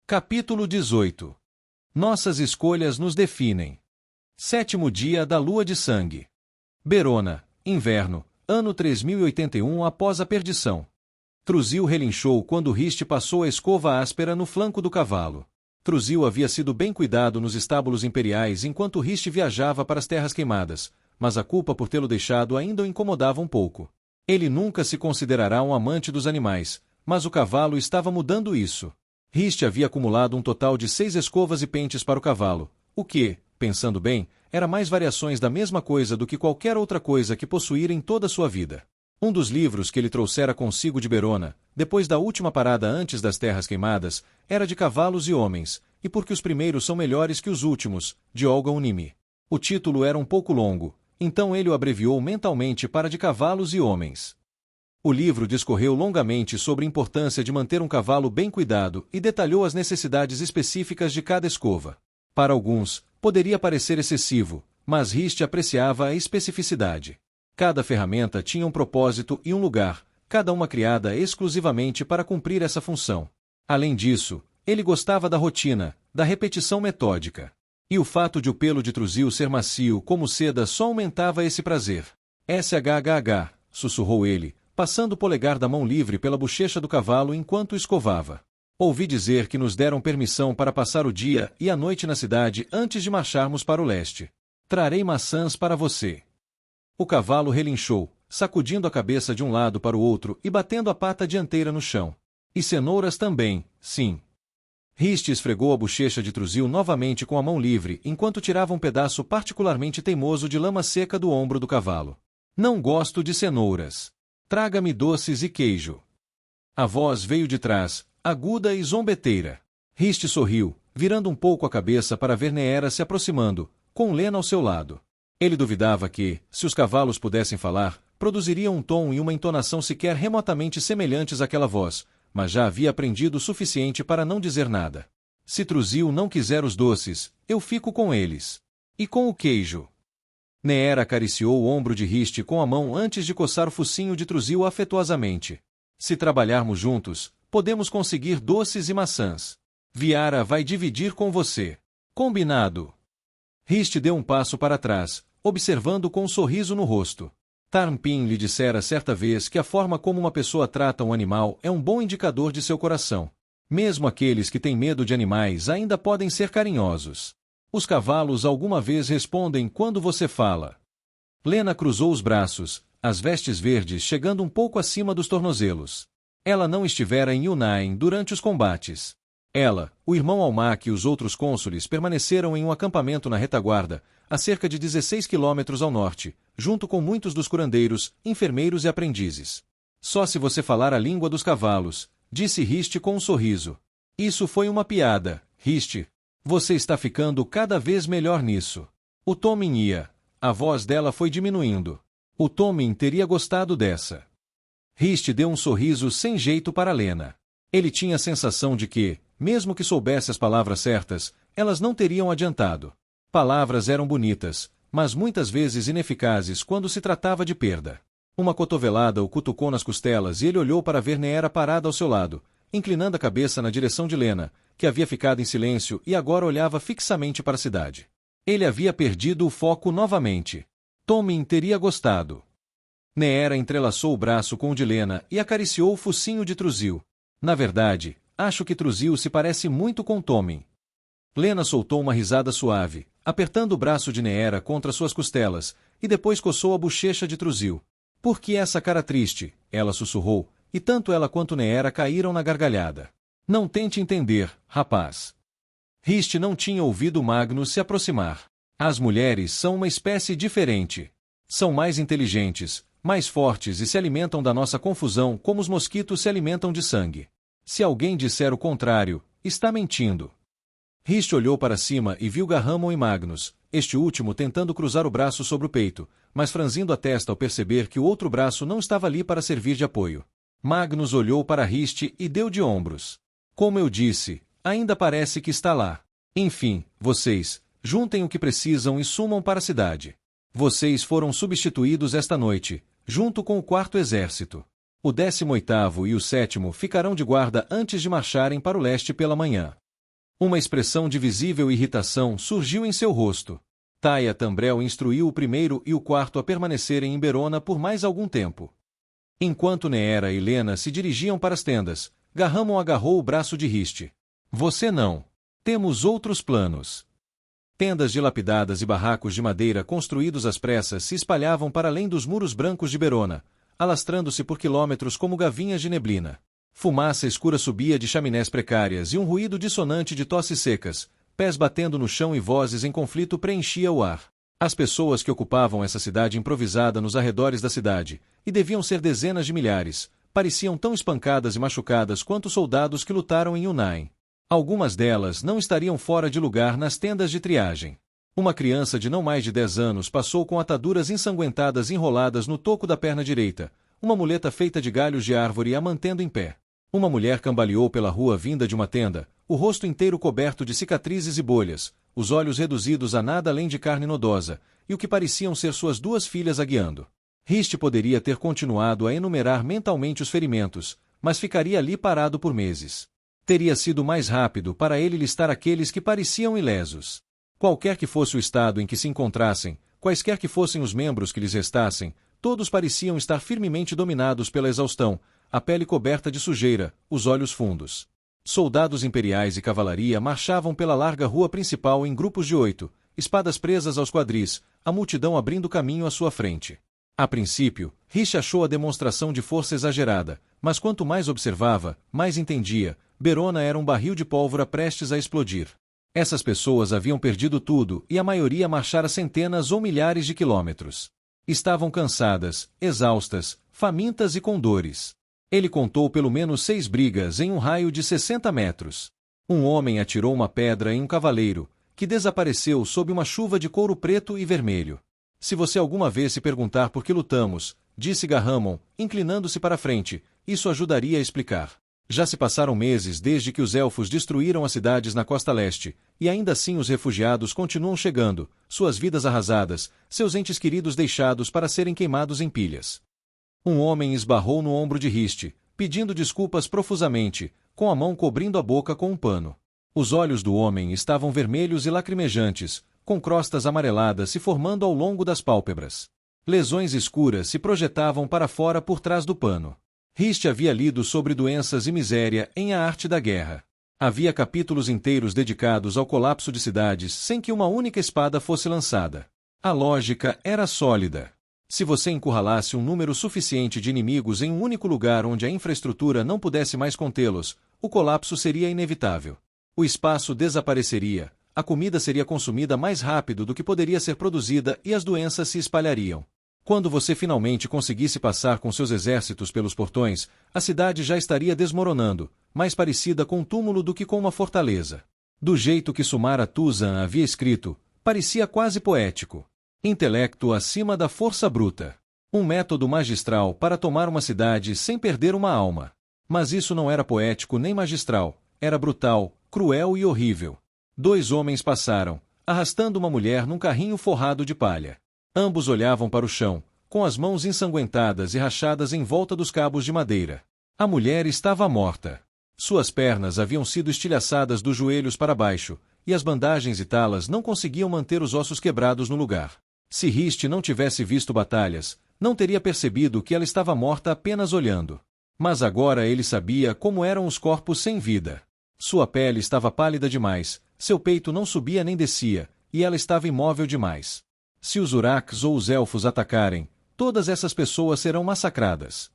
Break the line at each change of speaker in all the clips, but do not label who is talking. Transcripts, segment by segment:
Capítulo 18. Nossas escolhas nos definem. 7º dia da lua de sangue. Berona, inverno, ano 3081 após a perdição. Truzil relinchou quando Riste passou a escova áspera no flanco do cavalo. Truzil havia sido bem cuidado nos estábulos imperiais enquanto Riste viajava para as terras queimadas, mas a culpa por tê-lo deixado ainda o incomodava um pouco. Ele nunca se considerará um amante dos animais, mas o cavalo estava mudando isso. Riste havia acumulado um total de 6 escovas e pentes para o cavalo, o que, pensando bem, era mais variações da mesma coisa do que qualquer outra coisa que possuíra em toda a sua vida. Um dos livros que ele trouxera consigo de Berona, depois da última parada antes das terras queimadas, era de cavalos e homens, e porque os primeiros são melhores que os últimos, de Olga Unimi. O título era um pouco longo, então ele o abreviou mentalmente para de cavalos e homens. O livro discorreu longamente sobre a importância de manter um cavalo bem cuidado e detalhou as necessidades específicas de cada escova. Para alguns, poderia parecer excessivo, mas Riste apreciava a especificidade. Cada ferramenta tinha um propósito e um lugar, cada uma criada exclusivamente para cumprir essa função. Além disso, ele gostava da rotina, da repetição metódica. E o fato de o pelo de Truzil ser macio como seda só aumentava esse prazer. "SHHH", sussurrou ele, passando o polegar da mão livre pela bochecha do cavalo enquanto o escovava. "Ouvi dizer que nos deram permissão para passar o dia e a noite na cidade antes de marcharmos para o leste. Trarei maçãs para você." O cavalo relinchou, sacudindo a cabeça de um lado para o outro e batendo a pata dianteira no chão. "E cenouras também, sim." Riste esfregou a bochecha de Truzil novamente com a mão livre enquanto tirava um pedaço particularmente teimoso de lama seca do ombro do cavalo. "Não gosto de cenouras. Traga-me doces e queijo." A voz veio de trás, aguda e zombeteira. Riste sorriu, virando um pouco a cabeça para ver Neera se aproximando, com Lena ao seu lado. Ele duvidava que, se os cavalos pudessem falar, produziriam um tom e uma entonação sequer remotamente semelhantes àquela voz, mas já havia aprendido o suficiente para não dizer nada. "Se Truzil não quiser os doces, eu fico com eles. E com o queijo." Neera acariciou o ombro de Riste com a mão antes de coçar o focinho de Truzil afetuosamente. "Se trabalharmos juntos, podemos conseguir doces e maçãs. Viara vai dividir com você. Combinado." Riste deu um passo para trás, observando com um sorriso no rosto. Tarmpin lhe dissera certa vez que a forma como uma pessoa trata um animal é um bom indicador de seu coração. Mesmo aqueles que têm medo de animais ainda podem ser carinhosos. Os cavalos alguma vez respondem quando você fala. Lena cruzou os braços, as vestes verdes chegando um pouco acima dos tornozelos. Ela não estivera em Yunain durante os combates. Ela, o irmão Almac e os outros cônsules permaneceram em um acampamento na retaguarda, a cerca de 16 quilômetros ao norte, junto com muitos dos curandeiros, enfermeiros e aprendizes. "Só se você falar a língua dos cavalos", disse Riste com um sorriso. "Isso foi uma piada, Riste. Você está ficando cada vez melhor nisso." O Tomin ia. A voz dela foi diminuindo. O Tomin teria gostado dessa. Riste deu um sorriso sem jeito para Lena. Ele tinha a sensação de que, mesmo que soubesse as palavras certas, elas não teriam adiantado. Palavras eram bonitas, mas muitas vezes ineficazes quando se tratava de perda. Uma cotovelada o cutucou nas costelas e ele olhou para ver Neera parada ao seu lado, inclinando a cabeça na direção de Lena, que havia ficado em silêncio e agora olhava fixamente para a cidade. Ele havia perdido o foco novamente. Tomin teria gostado. Neera entrelaçou o braço com o de Lena e acariciou o focinho de Truzil. "Na verdade, acho que Truzil se parece muito com Tomin." Lena soltou uma risada suave, apertando o braço de Neera contra suas costelas, e depois coçou a bochecha de Truzil. "Por que essa cara triste?" ela sussurrou, e tanto ela quanto Neera caíram na gargalhada. "Não tente entender, rapaz." Riste não tinha ouvido Magnus se aproximar. "As mulheres são uma espécie diferente. São mais inteligentes, mais fortes e se alimentam da nossa confusão como os mosquitos se alimentam de sangue. Se alguém disser o contrário, está mentindo." Riste olhou para cima e viu Garramon e Magnus, este último tentando cruzar o braço sobre o peito, mas franzindo a testa ao perceber que o outro braço não estava ali para servir de apoio. Magnus olhou para Riste e deu de ombros. "Como eu disse, ainda parece que está lá. Enfim, vocês, juntem o que precisam e sumam para a cidade. Vocês foram substituídos esta noite, junto com o 4º exército. O 18º e o 7º ficarão de guarda antes de marcharem para o leste pela manhã. Uma expressão de visível irritação surgiu em seu rosto. Taia Tambrel instruiu o primeiro e o quarto a permanecerem em Berona por mais algum tempo. Enquanto Neera e Lena se dirigiam para as tendas, Garramon agarrou o braço de Riste. Você não. Temos outros planos. Tendas dilapidadas e barracos de madeira construídos às pressas se espalhavam para além dos muros brancos de Berona, alastrando-se por quilômetros como gavinhas de neblina. Fumaça escura subia de chaminés precárias e um ruído dissonante de tosses secas, pés batendo no chão e vozes em conflito preenchia o ar. As pessoas que ocupavam essa cidade improvisada nos arredores da cidade, e deviam ser dezenas de milhares, pareciam tão espancadas e machucadas quanto os soldados que lutaram em Yunnan. Algumas delas não estariam fora de lugar nas tendas de triagem. Uma criança de não mais de 10 anos passou com ataduras ensanguentadas enroladas no toco da perna direita, uma muleta feita de galhos de árvore a mantendo em pé. Uma mulher cambaleou pela rua vinda de uma tenda, o rosto inteiro coberto de cicatrizes e bolhas, os olhos reduzidos a nada além de carne nodosa, e o que pareciam ser suas 2 filhas a guiando. Riste poderia ter continuado a enumerar mentalmente os ferimentos, mas ficaria ali parado por meses. Teria sido mais rápido para ele listar aqueles que pareciam ilesos. Qualquer que fosse o estado em que se encontrassem, quaisquer que fossem os membros que lhes restassem, todos pareciam estar firmemente dominados pela exaustão, a pele coberta de sujeira, os olhos fundos. Soldados imperiais e cavalaria marchavam pela larga rua principal em grupos de 8, espadas presas aos quadris, a multidão abrindo caminho à sua frente. A princípio, Riste achou a demonstração de força exagerada, mas quanto mais observava, mais entendia. Berona era um barril de pólvora prestes a explodir. Essas pessoas haviam perdido tudo e a maioria marchara centenas ou milhares de quilômetros. Estavam cansadas, exaustas, famintas e com dores. Ele contou pelo menos 6 brigas em um raio de 60 metros. Um homem atirou uma pedra em um cavaleiro, que desapareceu sob uma chuva de couro preto e vermelho. Se você alguma vez se perguntar por que lutamos, disse Garramon, inclinando-se para a frente, isso ajudaria a explicar. Já se passaram meses desde que os elfos destruíram as cidades na costa leste, e ainda assim os refugiados continuam chegando, suas vidas arrasadas, seus entes queridos deixados para serem queimados em pilhas. Um homem esbarrou no ombro de Riste, pedindo desculpas profusamente, com a mão cobrindo a boca com um pano. Os olhos do homem estavam vermelhos e lacrimejantes, com crostas amareladas se formando ao longo das pálpebras. Lesões escuras se projetavam para fora por trás do pano. Riste havia lido sobre doenças e miséria em A Arte da Guerra. Havia capítulos inteiros dedicados ao colapso de cidades sem que uma única espada fosse lançada. A lógica era sólida. Se você encurralasse um número suficiente de inimigos em um único lugar onde a infraestrutura não pudesse mais contê-los, o colapso seria inevitável. O espaço desapareceria, a comida seria consumida mais rápido do que poderia ser produzida e as doenças se espalhariam. Quando você finalmente conseguisse passar com seus exércitos pelos portões, a cidade já estaria desmoronando, mais parecida com um túmulo do que com uma fortaleza. Do jeito que Sumara Tuzan havia escrito, parecia quase poético. Intelecto acima da força bruta. Um método magistral para tomar uma cidade sem perder uma alma. Mas isso não era poético nem magistral, era brutal, cruel e horrível. 2 homens passaram, arrastando uma mulher num carrinho forrado de palha. Ambos olhavam para o chão, com as mãos ensanguentadas e rachadas em volta dos cabos de madeira. A mulher estava morta. Suas pernas haviam sido estilhaçadas dos joelhos para baixo, e as bandagens e talas não conseguiam manter os ossos quebrados no lugar. Se Riste não tivesse visto batalhas, não teria percebido que ela estava morta apenas olhando. Mas agora ele sabia como eram os corpos sem vida. Sua pele estava pálida demais, seu peito não subia nem descia, e ela estava imóvel demais. Se os Uraks ou os Elfos atacarem, todas essas pessoas serão massacradas.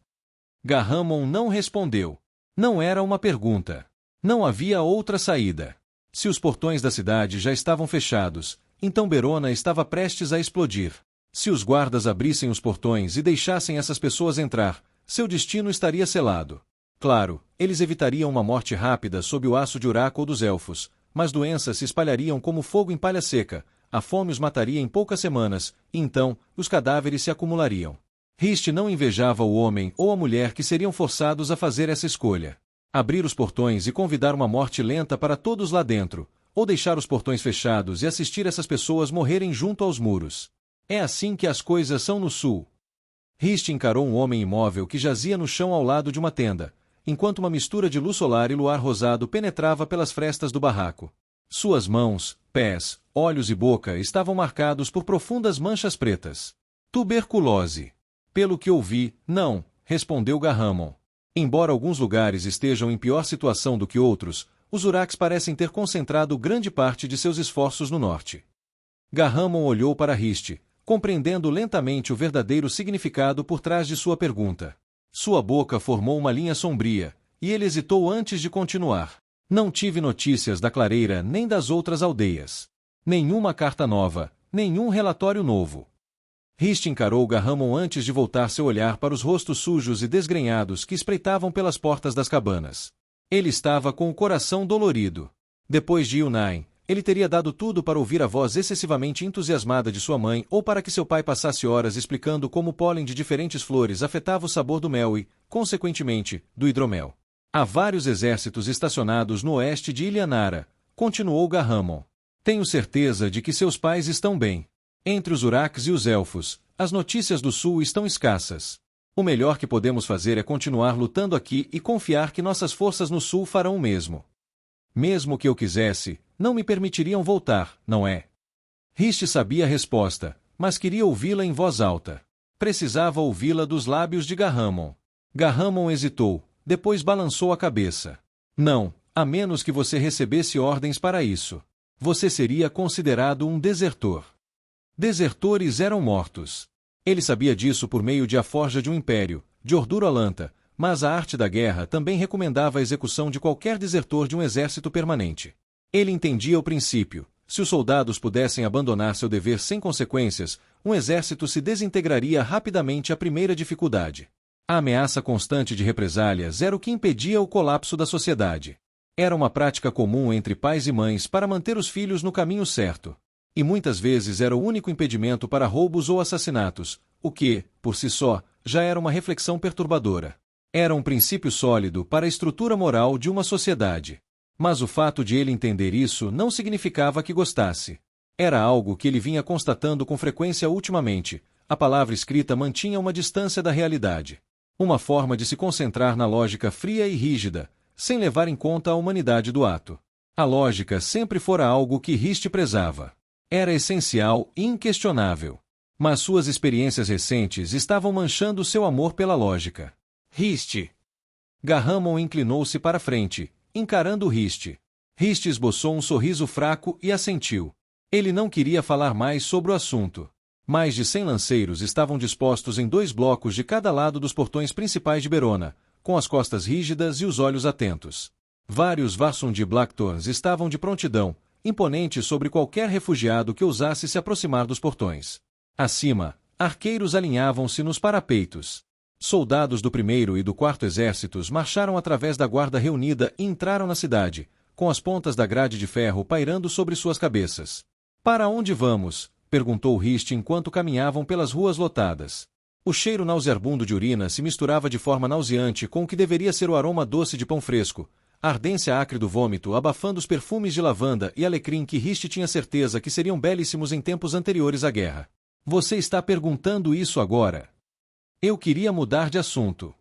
Garramon não respondeu. Não era uma pergunta. Não havia outra saída. Se os portões da cidade já estavam fechados, então Berona estava prestes a explodir. Se os guardas abrissem os portões e deixassem essas pessoas entrar, seu destino estaria selado. Claro, eles evitariam uma morte rápida sob o aço de Urak ou dos Elfos, mas doenças se espalhariam como fogo em palha seca, a fome os mataria em poucas semanas, e então, os cadáveres se acumulariam. Riste não invejava o homem ou a mulher que seriam forçados a fazer essa escolha. Abrir os portões e convidar uma morte lenta para todos lá dentro, ou deixar os portões fechados e assistir essas pessoas morrerem junto aos muros. É assim que as coisas são no sul. Riste encarou um homem imóvel que jazia no chão ao lado de uma tenda. enquanto uma mistura de luz solar e luar rosado penetrava pelas frestas do barraco. Suas mãos, pés, olhos e boca estavam marcados por profundas manchas pretas. Tuberculose. Pelo que ouvi, não, respondeu Garramon. Embora alguns lugares estejam em pior situação do que outros, os Uraks parecem ter concentrado grande parte de seus esforços no norte. Garramon olhou para Rist, compreendendo lentamente o verdadeiro significado por trás de sua pergunta. Sua boca formou uma linha sombria, e ele hesitou antes de continuar. Não tive notícias da Clareira nem das outras aldeias. Nenhuma carta nova, nenhum relatório novo. Rist encarou Garramon antes de voltar seu olhar para os rostos sujos e desgrenhados que espreitavam pelas portas das cabanas. Ele estava com o coração dolorido. Depois de Yunnain, ele teria dado tudo para ouvir a voz excessivamente entusiasmada de sua mãe ou para que seu pai passasse horas explicando como o pólen de diferentes flores afetava o sabor do mel e, consequentemente, do hidromel. Há vários exércitos estacionados no oeste de Ilhanara, continuou Garramon. Tenho certeza de que seus pais estão bem. Entre os Uraks e os Elfos, as notícias do sul estão escassas. O melhor que podemos fazer é continuar lutando aqui e confiar que nossas forças no sul farão o mesmo. Mesmo que eu quisesse, não me permitiriam voltar, não é? Rist sabia a resposta, mas queria ouvi-la em voz alta. Precisava ouvi-la dos lábios de Garramon. Garramon hesitou, depois balançou a cabeça. Não, a menos que você recebesse ordens para isso. Você seria considerado um desertor. Desertores eram mortos. Ele sabia disso por meio de A Forja de um Império, de Orduro Alanta, mas a arte da guerra também recomendava a execução de qualquer desertor de um exército permanente. Ele entendia o princípio: se os soldados pudessem abandonar seu dever sem consequências, um exército se desintegraria rapidamente à primeira dificuldade. A ameaça constante de represálias era o que impedia o colapso da sociedade. Era uma prática comum entre pais e mães para manter os filhos no caminho certo. E muitas vezes era o único impedimento para roubos ou assassinatos, o que, por si só, já era uma reflexão perturbadora. Era um princípio sólido para a estrutura moral de uma sociedade. Mas o fato de ele entender isso não significava que gostasse. Era algo que ele vinha constatando com frequência ultimamente. A palavra escrita mantinha uma distância da realidade. Uma forma de se concentrar na lógica fria e rígida, sem levar em conta a humanidade do ato. A lógica sempre fora algo que Rist prezava. Era essencial e inquestionável. Mas suas experiências recentes estavam manchando seu amor pela lógica. Rist. Garramon inclinou-se para frente, encarando Rist. Rist esboçou um sorriso fraco e assentiu. Ele não queria falar mais sobre o assunto. Mais de 100 lanceiros estavam dispostos em 2 blocos de cada lado dos portões principais de Berona, com as costas rígidas e os olhos atentos. Vários Varsundi Blackthorns estavam de prontidão, imponentes sobre qualquer refugiado que ousasse se aproximar dos portões. Acima, arqueiros alinhavam-se nos parapeitos. Soldados do 1º e do 4º exércitos marcharam através da guarda reunida e entraram na cidade, com as pontas da grade de ferro pairando sobre suas cabeças. "Para onde vamos?" perguntou Rist enquanto caminhavam pelas ruas lotadas. O cheiro nauseabundo de urina se misturava de forma nauseante com o que deveria ser o aroma doce de pão fresco, a ardência acre do vômito abafando os perfumes de lavanda e alecrim que Rist tinha certeza que seriam belíssimos em tempos anteriores à guerra. "Você está perguntando isso agora?" Eu queria mudar de assunto.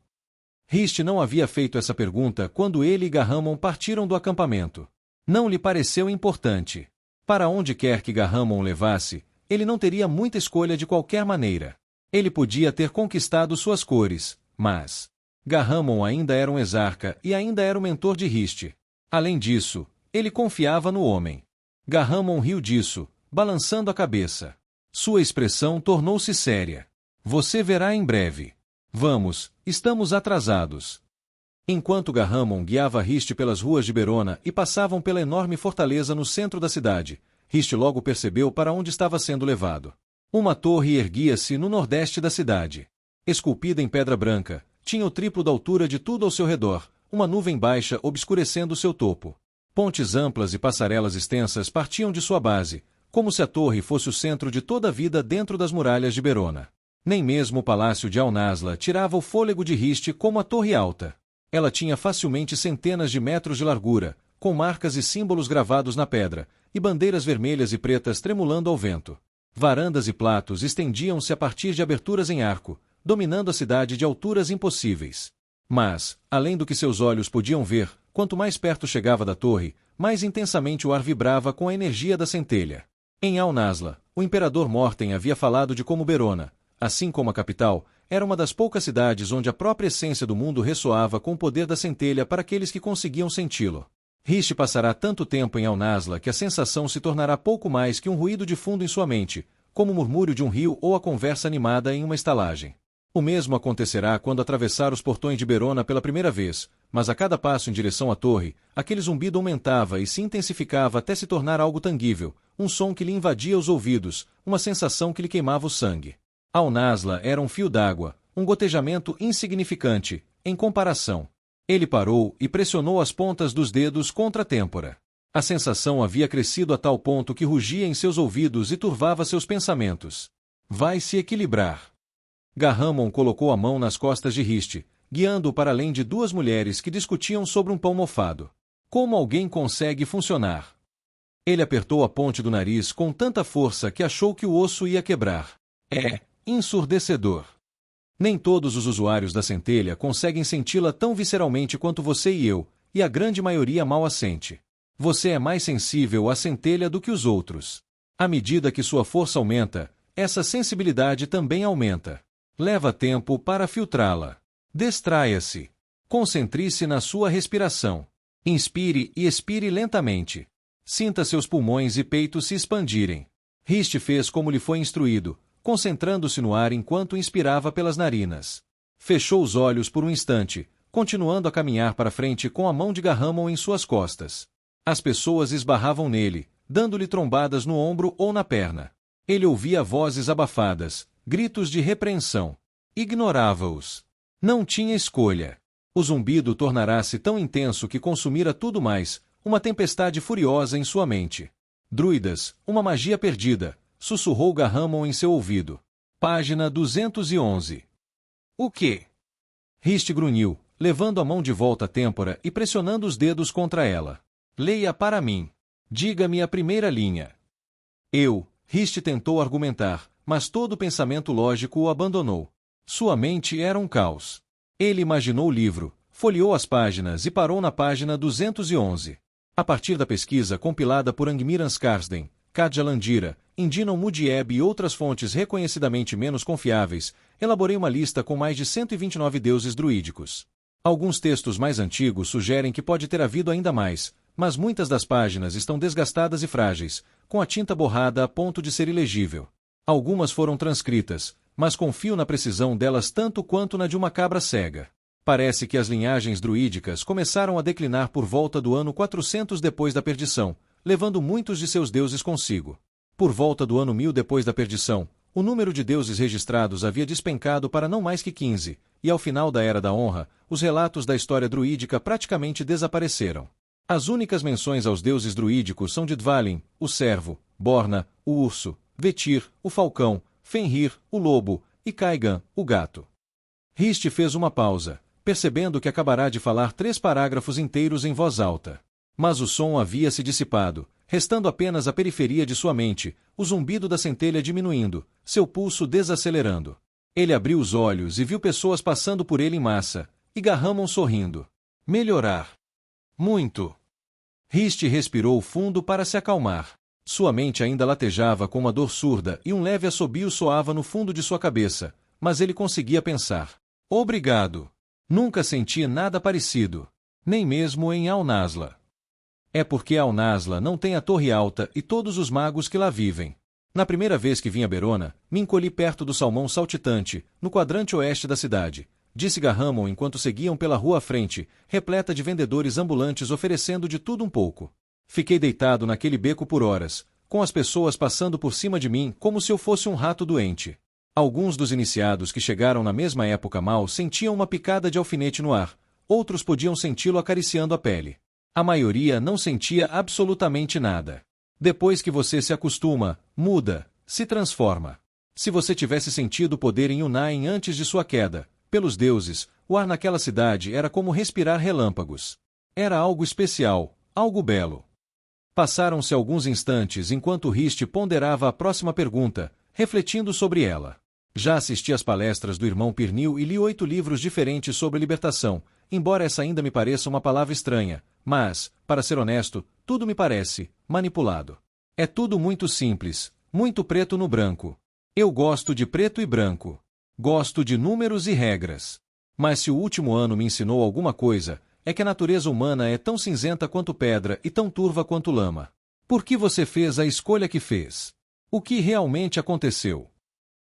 Rist não havia feito essa pergunta quando ele e Garramon partiram do acampamento. Não lhe pareceu importante. Para onde quer que Garramon o levasse, ele não teria muita escolha de qualquer maneira. Ele podia ter conquistado suas cores, mas Garramon ainda era um exarca e ainda era o mentor de Rist. Além disso, ele confiava no homem. Garramon riu disso, balançando a cabeça. Sua expressão tornou-se séria. "Você verá em breve. Vamos, estamos atrasados." Enquanto Garramon guiava Rist pelas ruas de Berona e passavam pela enorme fortaleza no centro da cidade, Rist logo percebeu para onde estava sendo levado. Uma torre erguia-se no nordeste da cidade. Esculpida em pedra branca, tinha o triplo da altura de tudo ao seu redor, uma nuvem baixa obscurecendo seu topo. Pontes amplas e passarelas extensas partiam de sua base, como se a torre fosse o centro de toda a vida dentro das muralhas de Berona. Nem mesmo o palácio de Al-Nasla tirava o fôlego de Rist como a torre alta. Ela tinha facilmente centenas de metros de largura, com marcas e símbolos gravados na pedra, e bandeiras vermelhas e pretas tremulando ao vento. Varandas e platos estendiam-se a partir de aberturas em arco, dominando a cidade de alturas impossíveis. Mas, além do que seus olhos podiam ver, quanto mais perto chegava da torre, mais intensamente o ar vibrava com a energia da centelha. Em Al-Nasla, o imperador Mortem havia falado de como Berona, assim como a capital, era uma das poucas cidades onde a própria essência do mundo ressoava com o poder da centelha para aqueles que conseguiam senti-lo. Riste passará tanto tempo em Al-Nasla que a sensação se tornará pouco mais que um ruído de fundo em sua mente, como o murmúrio de um rio ou a conversa animada em uma estalagem. O mesmo acontecerá quando atravessar os portões de Berona pela primeira vez, mas a cada passo em direção à torre, aquele zumbido aumentava e se intensificava até se tornar algo tangível, um som que lhe invadia os ouvidos, uma sensação que lhe queimava o sangue. Al-Nasla era um fio d'água, um gotejamento insignificante, em comparação. Ele parou e pressionou as pontas dos dedos contra a têmpora. A sensação havia crescido a tal ponto que rugia em seus ouvidos e turvava seus pensamentos. Vai se equilibrar. Garramon colocou a mão nas costas de Riste, guiando-o para além de duas mulheres que discutiam sobre um pão mofado. Como alguém consegue funcionar? Ele apertou a ponte do nariz com tanta força que achou que o osso ia quebrar. É ensurdecedor. Nem todos os usuários da centelha conseguem senti-la tão visceralmente quanto você e eu, e a grande maioria mal a sente. Você é mais sensível à centelha do que os outros. À medida que sua força aumenta, essa sensibilidade também aumenta. Leva tempo para filtrá-la. Distraia-se. Concentre-se na sua respiração. Inspire e expire lentamente. Sinta seus pulmões e peito se expandirem. Riste fez como lhe foi instruído, concentrando-se no ar enquanto inspirava pelas narinas. Fechou os olhos por um instante, continuando a caminhar para frente com a mão de Garramon em suas costas. As pessoas esbarravam nele, dando-lhe trombadas no ombro ou na perna. Ele ouvia vozes abafadas, gritos de repreensão. Ignorava-os. Não tinha escolha. O zumbido tornará-se tão intenso que consumira tudo mais, uma tempestade furiosa em sua mente. Druidas, uma magia perdida, sussurrou Garramon em seu ouvido. Página 211. O quê? Riste grunhiu, levando a mão de volta à têmpora e pressionando os dedos contra ela. Leia para mim. Diga-me a primeira linha. Riste tentou argumentar, mas todo pensamento lógico o abandonou. Sua mente era um caos. Ele imaginou o livro, folheou as páginas e parou na página 211. A partir da pesquisa compilada por Angmiran Skarsden, Kadja Landira, Indinon Mudieb e outras fontes reconhecidamente menos confiáveis, elaborei uma lista com mais de 129 deuses druídicos. Alguns textos mais antigos sugerem que pode ter havido ainda mais, mas muitas das páginas estão desgastadas e frágeis, com a tinta borrada a ponto de ser ilegível. Algumas foram transcritas, mas confio na precisão delas tanto quanto na de uma cabra cega. Parece que as linhagens druídicas começaram a declinar por volta do ano 400 depois da perdição, levando muitos de seus deuses consigo. Por volta do ano 1000 depois da perdição, o número de deuses registrados havia despencado para não mais que 15, e ao final da Era da Honra, os relatos da história druídica praticamente desapareceram. As únicas menções aos deuses druídicos são de Dvalin, o servo, Borna, o urso, Vetir, o falcão, Fenrir, o lobo, e Kaigan, o gato. Riste fez uma pausa, percebendo que acabará de falar 3 parágrafos inteiros em voz alta. Mas o som havia se dissipado, restando apenas a periferia de sua mente, o zumbido da centelha diminuindo, seu pulso desacelerando. Ele abriu os olhos e viu pessoas passando por ele em massa, e Garramon sorrindo. Melhorar. Muito. Riste respirou fundo para se acalmar. Sua mente ainda latejava com uma dor surda e um leve assobio soava no fundo de sua cabeça, mas ele conseguia pensar. Obrigado. Nunca senti nada parecido. Nem mesmo em Al-Nasla. É porque Al-Nasla não tem a torre alta e todos os magos que lá vivem. Na primeira vez que vim a Berona, me encolhi perto do salmão saltitante, no quadrante oeste da cidade, disse Garramon enquanto seguiam pela rua à frente, repleta de vendedores ambulantes oferecendo de tudo um pouco. Fiquei deitado naquele beco por horas, com as pessoas passando por cima de mim como se eu fosse um rato doente. Alguns dos iniciados que chegaram na mesma época mal sentiam uma picada de alfinete no ar, outros podiam senti-lo acariciando a pele. A maioria não sentia absolutamente nada. Depois que você se acostuma, muda, se transforma. Se você tivesse sentido o poder em Unain antes de sua queda, pelos deuses, o ar naquela cidade era como respirar relâmpagos. Era algo especial, algo belo. Passaram-se alguns instantes enquanto Riste ponderava a próxima pergunta, refletindo sobre ela. Já assisti às palestras do irmão Pernil e li 8 livros diferentes sobre libertação, embora essa ainda me pareça uma palavra estranha, mas, para ser honesto, tudo me parece manipulado. É tudo muito simples, muito preto no branco. Eu gosto de preto e branco. Gosto de números e regras. Mas se o último ano me ensinou alguma coisa, é que a natureza humana é tão cinzenta quanto pedra e tão turva quanto lama. Por que você fez a escolha que fez? O que realmente aconteceu?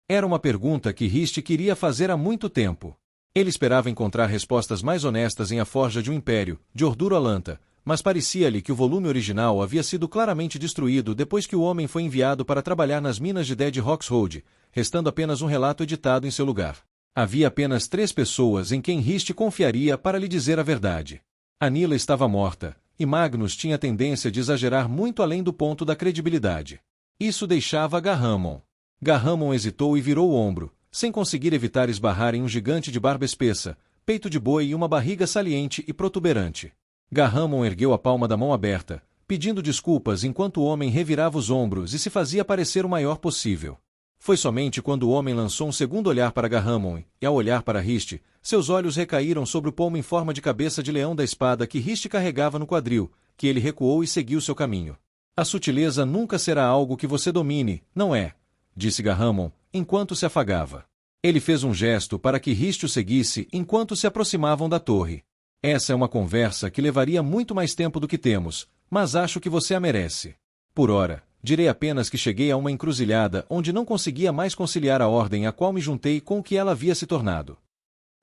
Era uma pergunta que Rist queria fazer há muito tempo. Ele esperava encontrar respostas mais honestas em A Forja de um Império, de Orduro Alanta, mas parecia-lhe que o volume original havia sido claramente destruído depois que o homem foi enviado para trabalhar nas minas de Dead Rocks Road, restando apenas um relato editado em seu lugar. Havia apenas 3 pessoas em quem Rist confiaria para lhe dizer a verdade. Anila estava morta, e Magnus tinha a tendência de exagerar muito além do ponto da credibilidade. Isso deixava Garramon. Garramon hesitou e virou o ombro, sem conseguir evitar esbarrar em um gigante de barba espessa, peito de boi e uma barriga saliente e protuberante. Garramon ergueu a palma da mão aberta, pedindo desculpas enquanto o homem revirava os ombros e se fazia parecer o maior possível. Foi somente quando o homem lançou um segundo olhar para Garramon, e ao olhar para Rist, seus olhos recaíram sobre o pomo em forma de cabeça de leão da espada que Rist carregava no quadril, que ele recuou e seguiu seu caminho. A sutileza nunca será algo que você domine, não é? Disse Garramon, enquanto se afagava. Ele fez um gesto para que Rist o seguisse enquanto se aproximavam da torre. Essa é uma conversa que levaria muito mais tempo do que temos, mas acho que você a merece. Por ora, direi apenas que cheguei a uma encruzilhada onde não conseguia mais conciliar a ordem a qual me juntei com o que ela havia se tornado.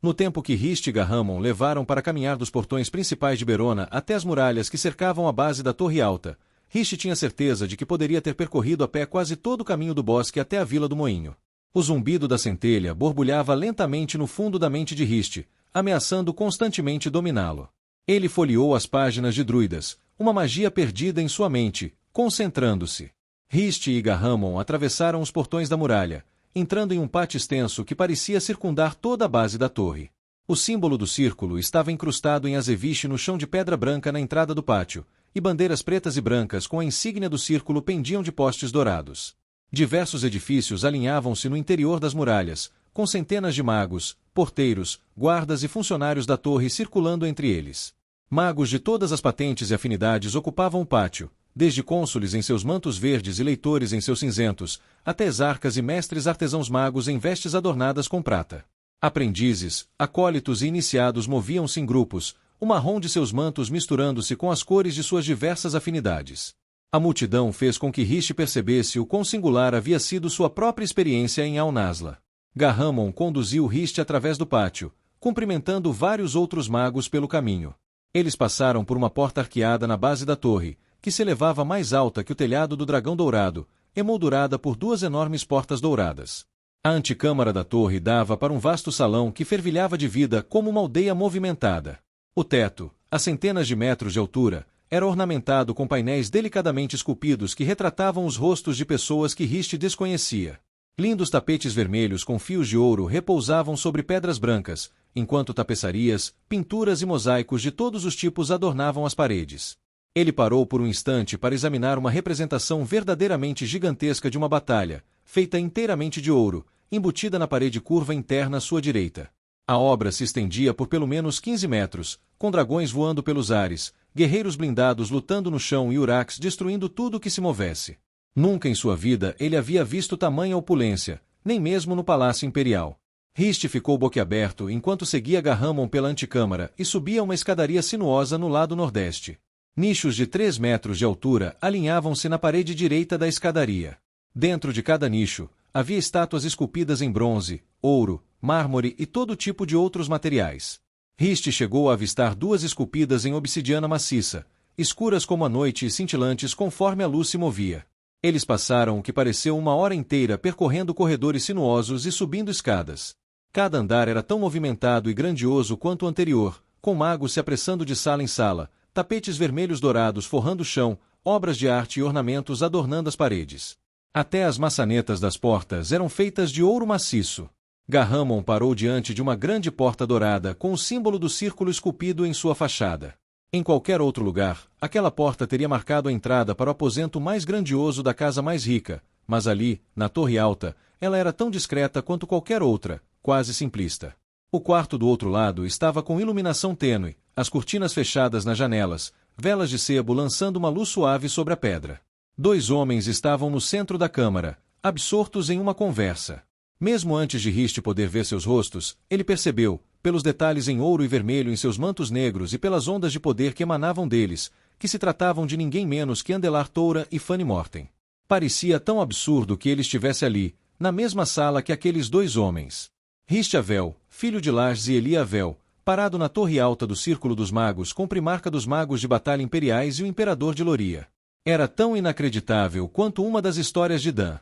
No tempo que Rist e Garramon levaram para caminhar dos portões principais de Berona até as muralhas que cercavam a base da Torre Alta, Rist tinha certeza de que poderia ter percorrido a pé quase todo o caminho do bosque até a Vila do Moinho. O zumbido da centelha borbulhava lentamente no fundo da mente de Rist, ameaçando constantemente dominá-lo. Ele folheou as páginas de Druidas, uma magia perdida em sua mente, concentrando-se. Rist e Garramon atravessaram os portões da muralha, entrando em um pátio extenso que parecia circundar toda a base da torre. O símbolo do círculo estava incrustado em azeviche no chão de pedra branca na entrada do pátio, e bandeiras pretas e brancas com a insígnia do círculo pendiam de postes dourados. Diversos edifícios alinhavam-se no interior das muralhas, com centenas de magos, porteiros, guardas e funcionários da torre circulando entre eles. Magos de todas as patentes e afinidades ocupavam o pátio, desde cônsules em seus mantos verdes e leitores em seus cinzentos, até exarcas e mestres artesãos magos em vestes adornadas com prata. Aprendizes, acólitos e iniciados moviam-se em grupos, o marrom de seus mantos misturando-se com as cores de suas diversas afinidades. A multidão fez com que Rist percebesse o quão singular havia sido sua própria experiência em Al-Nazla. Garramon conduziu Rist através do pátio, cumprimentando vários outros magos pelo caminho. Eles passaram por uma porta arqueada na base da torre, que se elevava mais alta que o telhado do Dragão Dourado, emoldurada por 2 enormes portas douradas. A antecâmara da torre dava para um vasto salão que fervilhava de vida como uma aldeia movimentada. O teto, a centenas de metros de altura, era ornamentado com painéis delicadamente esculpidos que retratavam os rostos de pessoas que Rist desconhecia. Lindos tapetes vermelhos com fios de ouro repousavam sobre pedras brancas, enquanto tapeçarias, pinturas e mosaicos de todos os tipos adornavam as paredes. Ele parou por um instante para examinar uma representação verdadeiramente gigantesca de uma batalha, feita inteiramente de ouro, embutida na parede curva interna à sua direita. A obra se estendia por pelo menos 15 metros, com dragões voando pelos ares, guerreiros blindados lutando no chão e uraques destruindo tudo o que se movesse. Nunca em sua vida ele havia visto tamanha opulência, nem mesmo no Palácio Imperial. Rist ficou boquiaberto enquanto seguia Garramon pela antecâmara e subia uma escadaria sinuosa no lado nordeste. Nichos de 3 metros de altura alinhavam-se na parede direita da escadaria. Dentro de cada nicho, havia estátuas esculpidas em bronze, ouro, mármore e todo tipo de outros materiais. Rist chegou a avistar 2 esculpidas em obsidiana maciça, escuras como a noite e cintilantes conforme a luz se movia. Eles passaram o que pareceu uma hora inteira percorrendo corredores sinuosos e subindo escadas. Cada andar era tão movimentado e grandioso quanto o anterior, com magos se apressando de sala em sala, tapetes vermelhos dourados forrando o chão, obras de arte e ornamentos adornando as paredes. Até as maçanetas das portas eram feitas de ouro maciço. Garramon parou diante de uma grande porta dourada com o símbolo do círculo esculpido em sua fachada. Em qualquer outro lugar, aquela porta teria marcado a entrada para o aposento mais grandioso da casa mais rica, mas ali, na torre alta, ela era tão discreta quanto qualquer outra, quase simplista. O quarto do outro lado estava com iluminação tênue, as cortinas fechadas nas janelas, velas de sebo lançando uma luz suave sobre a pedra. 2 homens estavam no centro da câmara, absortos em uma conversa. Mesmo antes de Riste poder ver seus rostos, ele percebeu, pelos detalhes em ouro e vermelho em seus mantos negros e pelas ondas de poder que emanavam deles, que se tratavam de ninguém menos que Andelar Toura e Fanny Morten. Parecia tão absurdo que ele estivesse ali, na mesma sala que aqueles 2 homens. Riste Avel, filho de Lars e Eli Avel, parado na torre alta do Círculo dos Magos com Primarca dos Magos de Batalha Imperiais e o Imperador de Loria. Era tão inacreditável quanto uma das histórias de Dan.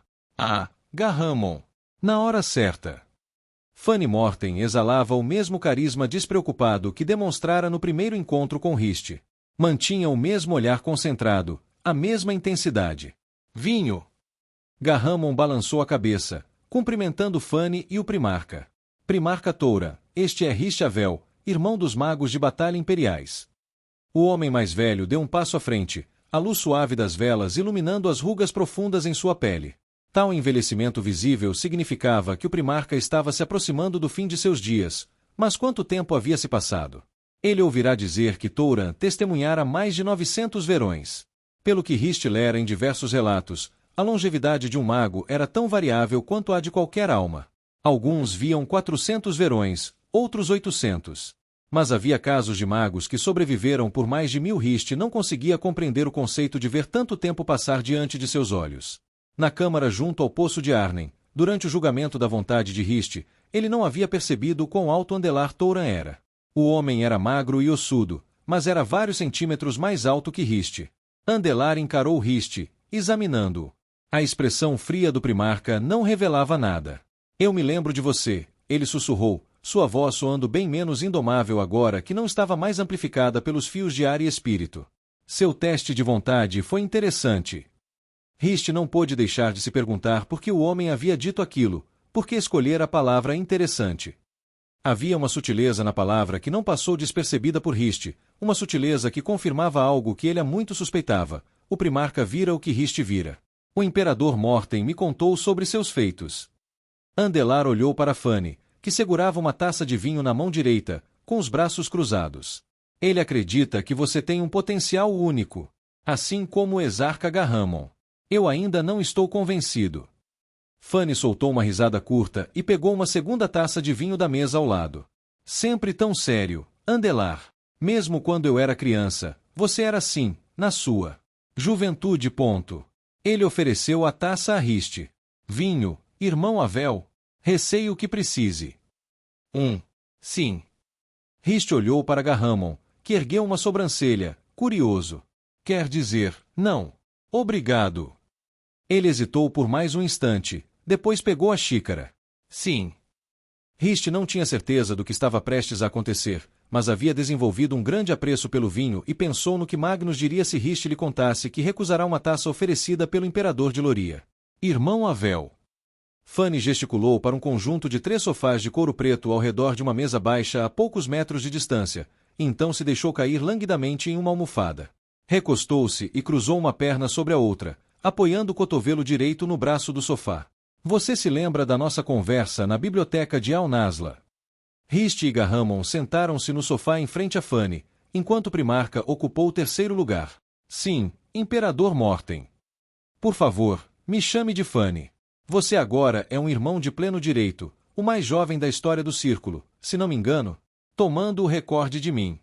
Garhamon. Na hora certa. Fanny Morten exalava o mesmo carisma despreocupado que demonstrara no primeiro encontro com Riste. Mantinha o mesmo olhar concentrado, a mesma intensidade. Vinho! Garhamon balançou a cabeça, cumprimentando Fanny e o Primarca. Primarca Toura, este é Riste Avel, irmão dos magos de batalha imperiais. O homem mais velho deu um passo à frente, a luz suave das velas iluminando as rugas profundas em sua pele. Tal envelhecimento visível significava que o Primarca estava se aproximando do fim de seus dias, mas quanto tempo havia se passado? Ele ouvirá dizer que Touran testemunhara mais de 900 verões. Pelo que Riste lera em diversos relatos, a longevidade de um mago era tão variável quanto a de qualquer alma. Alguns viam 400 verões, outros 800. Mas havia casos de magos que sobreviveram por mais de 1000. Riste não conseguia compreender o conceito de ver tanto tempo passar diante de seus olhos. Na câmara junto ao Poço de Arnen, durante o julgamento da vontade de Riste, ele não havia percebido quão alto Andelar Touran era. O homem era magro e ossudo, mas era vários centímetros mais alto que Riste. Andelar encarou Riste, examinando-o. A expressão fria do Primarca não revelava nada. Eu me lembro de você, ele sussurrou, sua voz soando bem menos indomável agora que não estava mais amplificada pelos fios de ar e espírito. Seu teste de vontade foi interessante. Riste não pôde deixar de se perguntar por que o homem havia dito aquilo, por que escolher a palavra interessante. Havia uma sutileza na palavra que não passou despercebida por Riste, uma sutileza que confirmava algo que ele há muito suspeitava. O Primarca vira o que Riste vira. O Imperador Morten me contou sobre seus feitos. Andelar olhou para Fanny, que segurava uma taça de vinho na mão direita, com os braços cruzados. Ele acredita que você tem um potencial único, assim como o exarca Garhamon. Eu ainda não estou convencido. Fanny soltou uma risada curta e pegou uma segunda taça de vinho da mesa ao lado. Sempre tão sério, Andelar. Mesmo quando eu era criança, você era assim, na sua juventude. Ele ofereceu a taça a Riste. Vinho, irmão Avel. Receio que precise. Sim. Riste olhou para Garhamon, que ergueu uma sobrancelha, curioso. Quer dizer, não. Obrigado. Ele hesitou por mais um instante, depois pegou a xícara. Sim. Riste não tinha certeza do que estava prestes a acontecer, mas havia desenvolvido um grande apreço pelo vinho e pensou no que Magnus diria se Riste lhe contasse que recusará uma taça oferecida pelo Imperador de Loria. Irmão Avel. Fanny gesticulou para um conjunto de 3 sofás de couro preto ao redor de uma mesa baixa a poucos metros de distância, e então se deixou cair languidamente em uma almofada. Recostou-se e cruzou uma perna sobre a outra, apoiando o cotovelo direito no braço do sofá. Você se lembra da nossa conversa na biblioteca de Al-Nasla? Riste e Garhamon sentaram-se no sofá em frente a Fanny, enquanto o Primarca ocupou o 3º lugar. Sim, Imperador Morten. Por favor, me chame de Fanny. Você agora é um irmão de pleno direito, o mais jovem da história do Círculo, se não me engano, tomando o recorde de mim.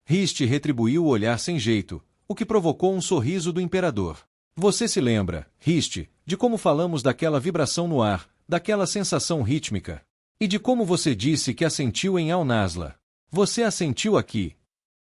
Riste retribuiu o olhar sem jeito, o que provocou um sorriso do Imperador. Você se lembra, Riste, de como falamos daquela vibração no ar, daquela sensação rítmica? E de como você disse que a sentiu em Al-Nasla? Você a sentiu aqui?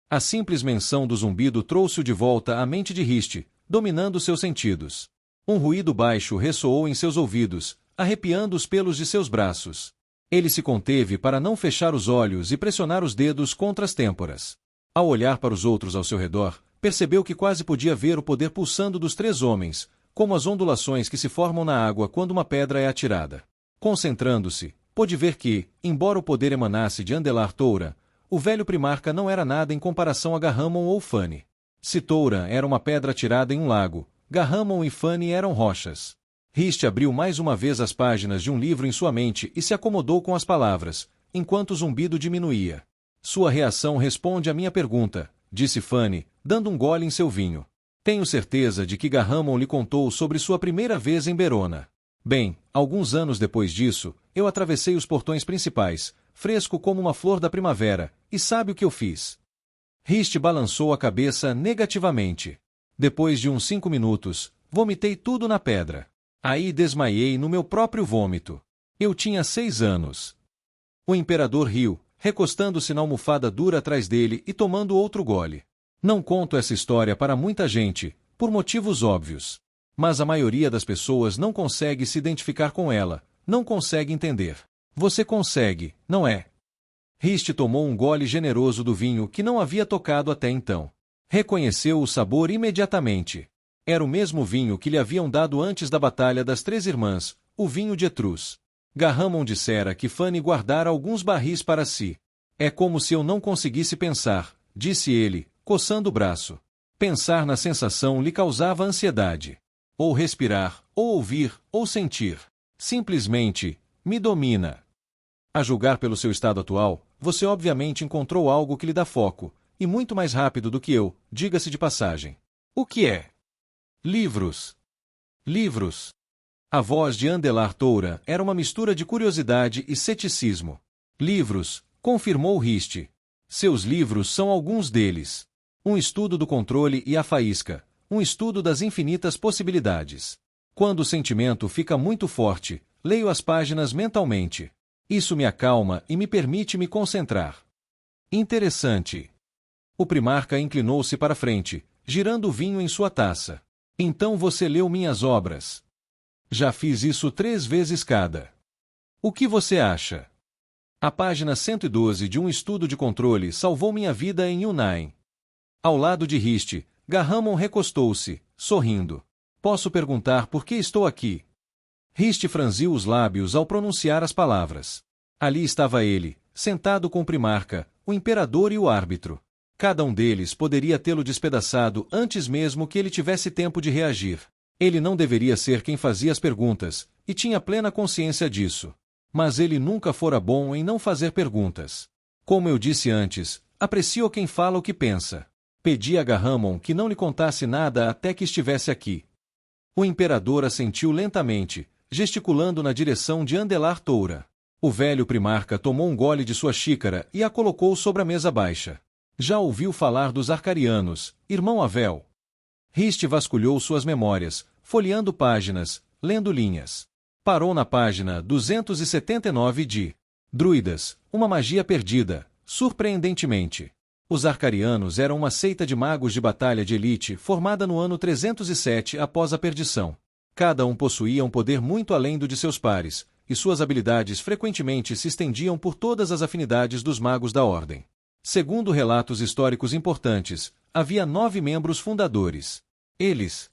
A simples menção do zumbido trouxe-o de volta à mente de Riste, dominando seus sentidos. Um ruído baixo ressoou em seus ouvidos, arrepiando os pelos de seus braços. Ele se conteve para não fechar os olhos e pressionar os dedos contra as têmporas. Ao olhar para os outros ao seu redor, percebeu que quase podia ver o poder pulsando dos 3 homens, como as ondulações que se formam na água quando uma pedra é atirada. Concentrando-se, pôde ver que, embora o poder emanasse de Andelar Touran, o velho Primarca não era nada em comparação a Garhamon ou Fanny. Se Touran era uma pedra atirada em um lago, Garhamon e Fanny eram rochas. Rist abriu mais uma vez as páginas de um livro em sua mente e se acomodou com as palavras, enquanto o zumbido diminuía. Sua reação responde à minha pergunta, disse Fanny, dando um gole em seu vinho. Tenho certeza de que Gahamon lhe contou sobre sua primeira vez em Berona. Bem, alguns anos depois disso, eu atravessei os portões principais, fresco como uma flor da primavera, e sabe o que eu fiz? Rist balançou a cabeça negativamente. Depois de uns 5 minutos, vomitei tudo na pedra. Aí desmaiei no meu próprio vômito. Eu tinha 6 anos. O imperador riu, recostando-se na almofada dura atrás dele e tomando outro gole. Não conto essa história para muita gente, por motivos óbvios. Mas a maioria das pessoas não consegue se identificar com ela, não consegue entender. Você consegue, não é? Rist tomou um gole generoso do vinho que não havia tocado até então. Reconheceu o sabor imediatamente. Era o mesmo vinho que lhe haviam dado antes da Batalha das Três Irmãs, o vinho de Etrus. Gahamon dissera que Fanny guardara alguns barris para si. É como se eu não conseguisse pensar, disse ele, coçando o braço. Pensar na sensação lhe causava ansiedade. Ou respirar, ou ouvir, ou sentir. Simplesmente, me domina. A julgar pelo seu estado atual, você obviamente encontrou algo que lhe dá foco, e muito mais rápido do que eu, diga-se de passagem. O que é? Livros. Livros. A voz de Andelar Toura era uma mistura de curiosidade e ceticismo. Livros, confirmou Rist. Seus livros são alguns deles. Um estudo do controle e a faísca, um estudo das infinitas possibilidades. Quando o sentimento fica muito forte, leio as páginas mentalmente. Isso me acalma e me permite me concentrar. Interessante. O primarca inclinou-se para frente, girando o vinho em sua taça. Então você leu minhas obras. Já fiz isso 3 vezes cada. O que você acha? A página 112 de um estudo de controle salvou minha vida em Yunnan. Ao lado de Rist, Gahamon recostou-se, sorrindo. Posso perguntar por que estou aqui? Rist franziu os lábios ao pronunciar as palavras. Ali estava ele, sentado com o primarca, o imperador e o árbitro. Cada um deles poderia tê-lo despedaçado antes mesmo que ele tivesse tempo de reagir. Ele não deveria ser quem fazia as perguntas, e tinha plena consciência disso. Mas ele nunca fora bom em não fazer perguntas. Como eu disse antes, aprecio quem fala o que pensa. Pedi a Gahamon que não lhe contasse nada até que estivesse aqui. O imperador assentiu lentamente, gesticulando na direção de Andelar Toura. O velho primarca tomou um gole de sua xícara e a colocou sobre a mesa baixa. Já ouviu falar dos Arcarianos, irmão Avel? Rist vasculhou suas memórias, folheando páginas, lendo linhas. Parou na página 279 de Druidas, uma magia perdida, surpreendentemente. Os Arcarianos eram uma seita de magos de batalha de elite formada no ano 307 após a perdição. Cada um possuía um poder muito além do de seus pares, e suas habilidades frequentemente se estendiam por todas as afinidades dos magos da Ordem. Segundo relatos históricos importantes, havia 9 membros fundadores. Eles.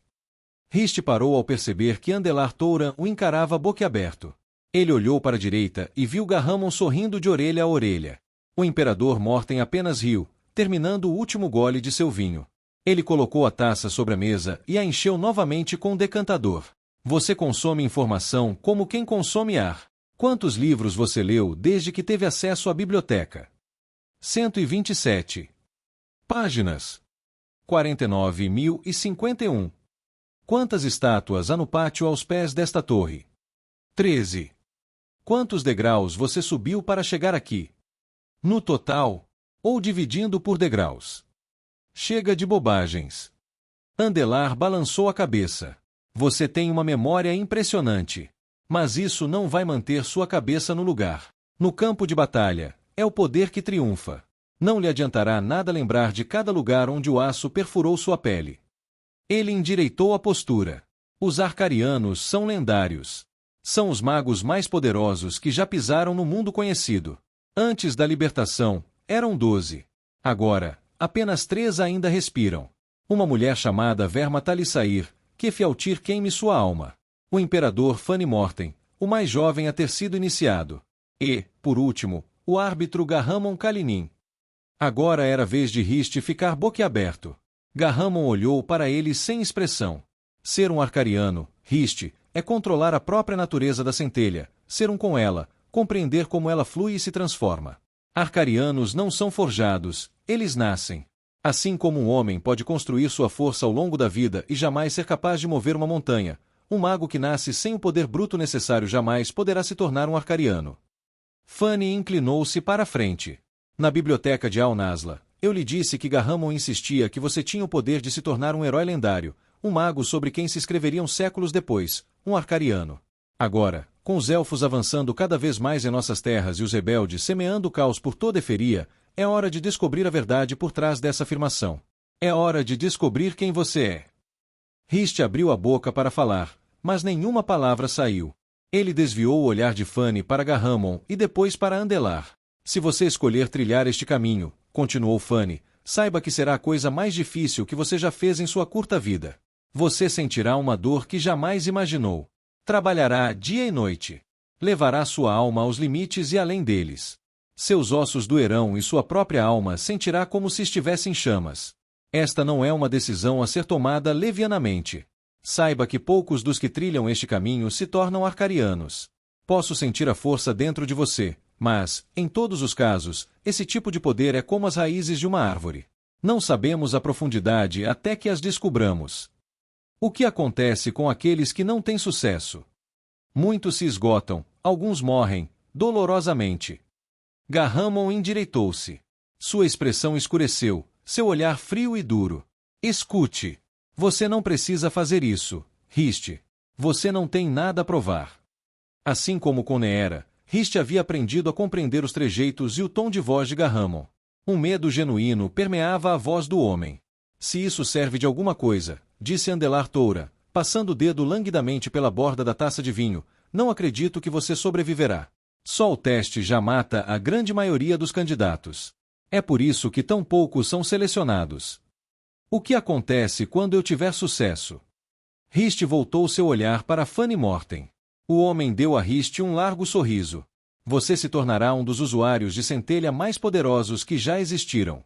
Rist parou ao perceber que Andelar Toura o encarava boquiaberto. Ele olhou para a direita e viu Gahamon sorrindo de orelha a orelha. O imperador Morten apenas riu, terminando o último gole de seu vinho. Ele colocou a taça sobre a mesa e a encheu novamente com um decantador. Você consome informação como quem consome ar. Quantos livros você leu desde que teve acesso à biblioteca? 127. Páginas. 49.051. Quantas estátuas há no pátio aos pés desta torre? 13. Quantos degraus você subiu para chegar aqui? No total, ou dividindo por degraus? Chega de bobagens. Andelar balançou a cabeça. Você tem uma memória impressionante. Mas isso não vai manter sua cabeça no lugar. No campo de batalha, é o poder que triunfa. Não lhe adiantará nada lembrar de cada lugar onde o aço perfurou sua pele. Ele endireitou a postura. Os Arcarianos são lendários. São os magos mais poderosos que já pisaram no mundo conhecido. Antes da libertação, eram 12. Agora, apenas 3 ainda respiram. Uma mulher chamada Verma Talissair, que Fialtir queime sua alma. O imperador Fanny Morten, o mais jovem a ter sido iniciado. E, por último, o árbitro Gahamon Kalinin. Agora era a vez de Rist ficar boquiaberto. Gahamon olhou para ele sem expressão. Ser um arcariano, Rist, é controlar a própria natureza da centelha, ser um com ela, compreender como ela flui e se transforma. Arcarianos não são forjados, eles nascem. Assim como um homem pode construir sua força ao longo da vida e jamais ser capaz de mover uma montanha, um mago que nasce sem o poder bruto necessário jamais poderá se tornar um arcariano. Fanny inclinou-se para a frente. Na biblioteca de Al-Nazla, eu lhe disse que Gahamon insistia que você tinha o poder de se tornar um herói lendário, um mago sobre quem se escreveriam séculos depois, um arcariano. Agora, com os elfos avançando cada vez mais em nossas terras e os rebeldes semeando caos por toda Eferia, é hora de descobrir a verdade por trás dessa afirmação. É hora de descobrir quem você é. Rist abriu a boca para falar, mas nenhuma palavra saiu. Ele desviou o olhar de Fanny para Gahamon e depois para Andelar. Se você escolher trilhar este caminho, continuou Fanny, saiba que será a coisa mais difícil que você já fez em sua curta vida. Você sentirá uma dor que jamais imaginou. Trabalhará dia e noite. Levará sua alma aos limites e além deles. Seus ossos doerão e sua própria alma sentirá como se estivesse em chamas. Esta não é uma decisão a ser tomada levianamente. Saiba que poucos dos que trilham este caminho se tornam arcarianos. Posso sentir a força dentro de você, mas, em todos os casos, esse tipo de poder é como as raízes de uma árvore. Não sabemos a profundidade até que as descubramos. O que acontece com aqueles que não têm sucesso? Muitos se esgotam, alguns morrem, dolorosamente. Gahamon endireitou-se. Sua expressão escureceu, seu olhar frio e duro. Escute. Você não precisa fazer isso, Rist. Você não tem nada a provar. Assim como com Neera, Rist havia aprendido a compreender os trejeitos e o tom de voz de Gahamon. Um medo genuíno permeava a voz do homem. Se isso serve de alguma coisa, disse Andelar Toura, passando o dedo languidamente pela borda da taça de vinho, não acredito que você sobreviverá. Só o teste já mata a grande maioria dos candidatos. É por isso que tão poucos são selecionados. O que acontece quando eu tiver sucesso? Rist voltou seu olhar para Fanny Morten. O homem deu a Rist um largo sorriso. Você se tornará um dos usuários de centelha mais poderosos que já existiram.